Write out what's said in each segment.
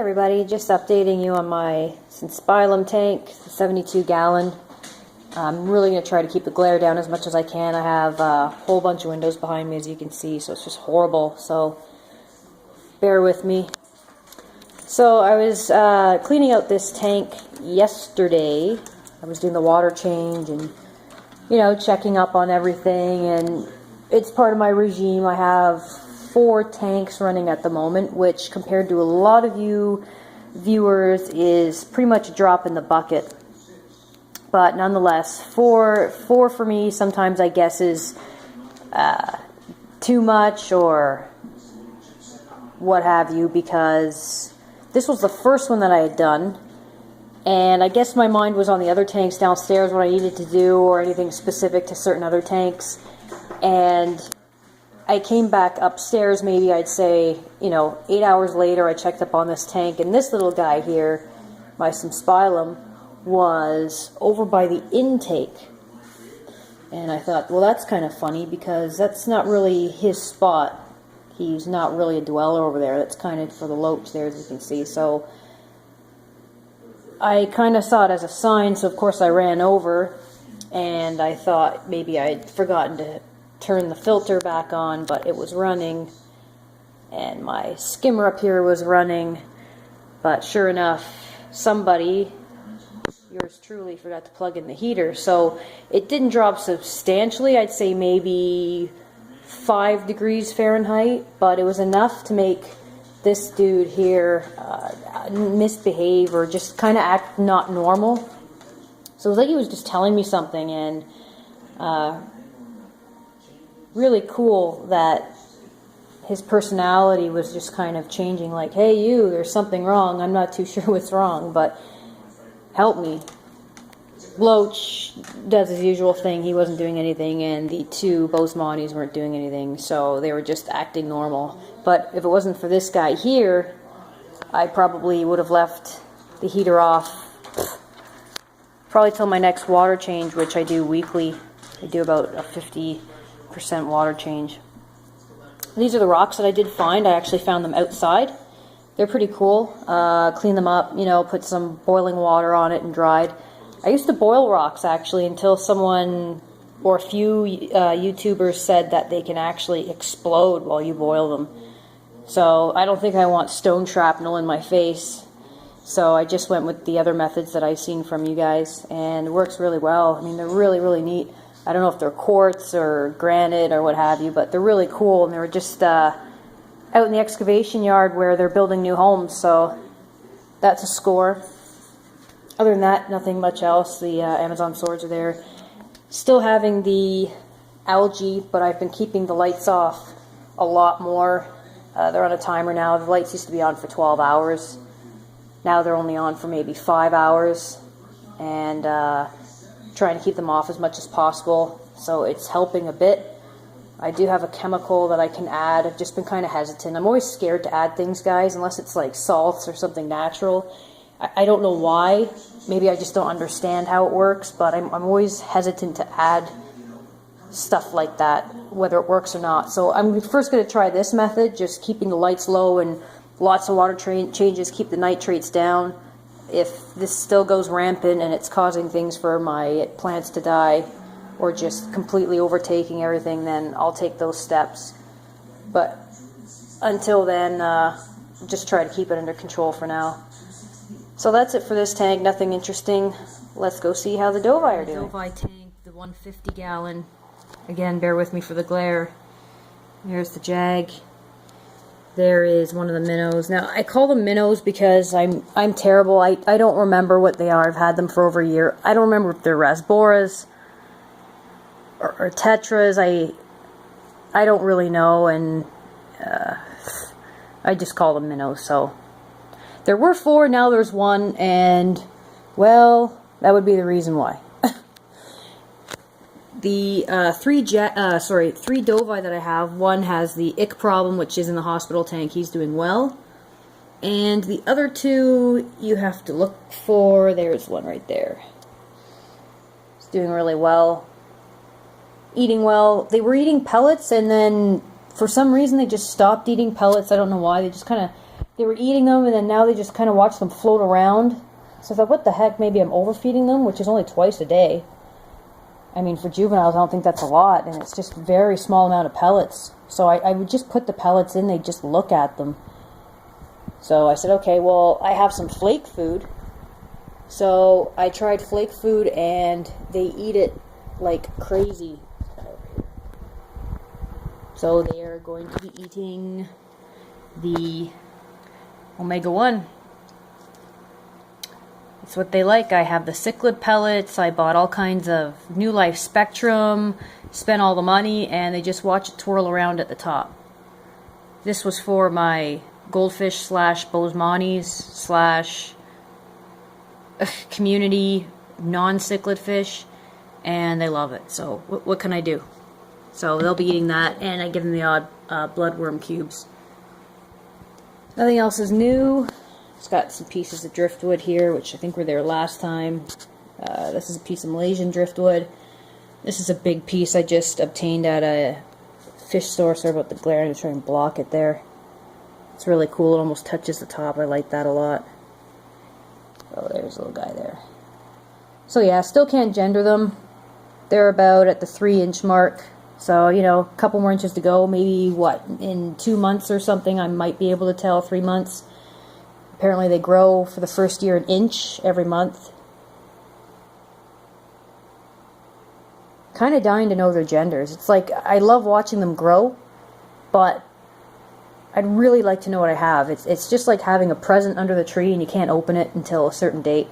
everybody, just updating you on my synspilum tank, the 72 gallon. I'm really going to try to keep the glare down as much as I can. I have a whole bunch of windows behind me, as you can see, so it's just horrible, so bear with me. So I was cleaning out this tank yesterday. I was doing the water change and, you know, checking up on everything, and it's part of my regime. I have 4 tanks running at the moment, which compared to a lot of you viewers is pretty much a drop in the bucket. But nonetheless, four for me sometimes I guess is too much or what have you, because this was the first one that I had done, and I guess my mind was on the other tanks downstairs, what I needed to do or anything specific to certain other tanks. And I came back upstairs, maybe I'd say, you know, 8 hours later, I checked up on this tank, and this little guy here, my synspilum, was over by the intake. And I thought, well, that's kind of funny, because that's not really his spot. He's not really a dweller over there. That's kind of for the loach there, as you can see. So I kind of saw it as a sign, so of course I ran over, and I thought maybe I'd forgotten to turn the filter back on, but it was running, and my skimmer up here was running. But sure enough, somebody, yours truly, forgot to plug in the heater, so it didn't drop substantially. I'd say maybe 5 degrees Fahrenheit, but it was enough to make this dude here misbehave or just kind of act not normal. So it was like he was just telling me something, and really cool that his personality was just kind of changing, like, hey you, there's something wrong, I'm not too sure what's wrong, but help me. Loach does his usual thing, he wasn't doing anything, and the 2 Bosemani's weren't doing anything, so they were just acting normal. But if it wasn't for this guy here, I probably would have left the heater off probably till my next water change, which I do weekly. I do about a 50% water change. These are the rocks that I did find. I actually found them outside. They're pretty cool. Clean them up, you know, put some boiling water on it and dried. I used to boil rocks actually until someone or a few YouTubers said that they can actually explode while you boil them. So I don't think I want stone shrapnel in my face. So I just went with the other methods that I've seen from you guys, and it works really well. I mean, they're really, really neat. I don't know if they're quartz or granite or what have you, but they're really cool, and they were just out in the excavation yard where they're building new homes, so that's a score. Other than that, nothing much else. The Amazon swords are there. Still having the algae, but I've been keeping the lights off a lot more. They're on a timer now. The lights used to be on for 12 hours. Now they're only on for maybe 5 hours, and trying to keep them off as much as possible, so it's helping a bit. I do have a chemical that I can add. I've just been kind of hesitant. I'm always scared to add things, guys, unless it's like salts or something natural. I don't know why. Maybe I just don't understand how it works, but I'm always hesitant to add stuff like that, whether it works or not. So I'm first going to try this method, just keeping the lights low and lots of water changes, keep the nitrates down. If this still goes rampant and it's causing things for my plants to die or just completely overtaking everything, then I'll take those steps. But until then, just try to keep it under control for now. So that's it for this tank. Nothing interesting. Let's go see how the dovii are doing. Dovii tank, the 150 gallon. Again, bear with me for the glare. Here's the jag. There is one of the minnows. Now, I call them minnows because I'm terrible. I don't remember what they are. I've had them for over a year. I don't remember if they're rasboras or tetras. I don't really know, and I just call them minnows. So there were 4, now there's 1, and well, that would be the reason why. The 3 dovii that I have, one has the ick problem, which is in the hospital tank. He's doing well. And the other 2 you have to look for. There's one right there. He's doing really well. Eating well. They were eating pellets, and then for some reason they just stopped eating pellets. I don't know why. They just kind of they were eating them, and then now they just kind of watch them float around. So I thought, what the heck, maybe I'm overfeeding them, which is only twice a day. I mean, for juveniles, I don't think that's a lot, and it's just a very small amount of pellets. So I would just put the pellets in, they'd just look at them. So I said, okay, well, I have some flake food. So I tried flake food, and they eat it like crazy. So they are going to be eating the omega-1. It's what they like. I have the cichlid pellets. I bought all kinds of New Life Spectrum, spent all the money, and they just watch it twirl around at the top. This was for my goldfish slash Bosemani's slash community non-cichlid fish, and they love it. So what can I do? So they'll be eating that, and I give them the odd bloodworm cubes. Nothing else is new. It's got some pieces of driftwood here, which I think were there last time. This is a piece of Malaysian driftwood. This is a big piece I just obtained at a fish store. Sorry about the glare, I'm going to try and block it there. It's really cool, it almost touches the top. I like that a lot. Oh, there's a little guy there. So yeah, still can't gender them. They're about at the 3-inch mark. So, you know, a couple more inches to go. Maybe, what, in 2 months or something, I might be able to tell, 3 months. Apparently they grow for the first year 1 inch every month. Kind of dying to know their genders. It's like, I love watching them grow, but I'd really like to know what I have. It's just like having a present under the tree and you can't open it until a certain date.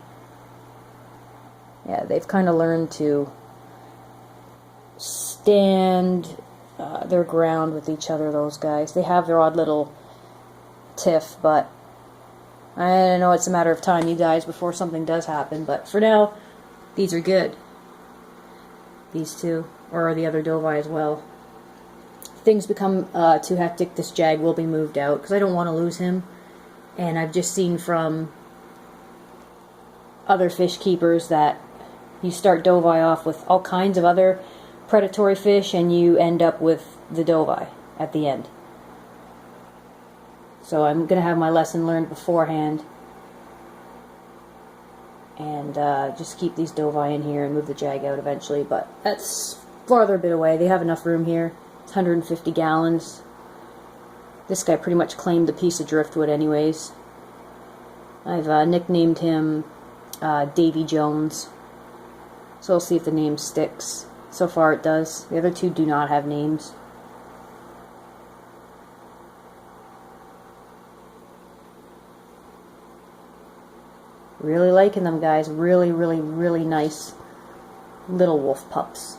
Yeah, they've kind of learned to stand their ground with each other, those guys. They have their odd little tiff, but I know it's a matter of time, you guys, before something does happen. But for now, these are good. These two, or the other dovii as well. If things become too hectic, this jag will be moved out, because I don't want to lose him. And I've just seen from other fish keepers that you start dovii off with all kinds of other predatory fish, and you end up with the dovii at the end. So I'm going to have my lesson learned beforehand, and just keep these dovii in here and move the jag out eventually, but that's farther a bit away. They have enough room here. It's 150 gallons. This guy pretty much claimed a piece of driftwood anyways. I've nicknamed him Davy Jones, so we'll see if the name sticks. So far it does. The other two do not have names. Really liking them, guys. Really, really, really nice little wolf pups.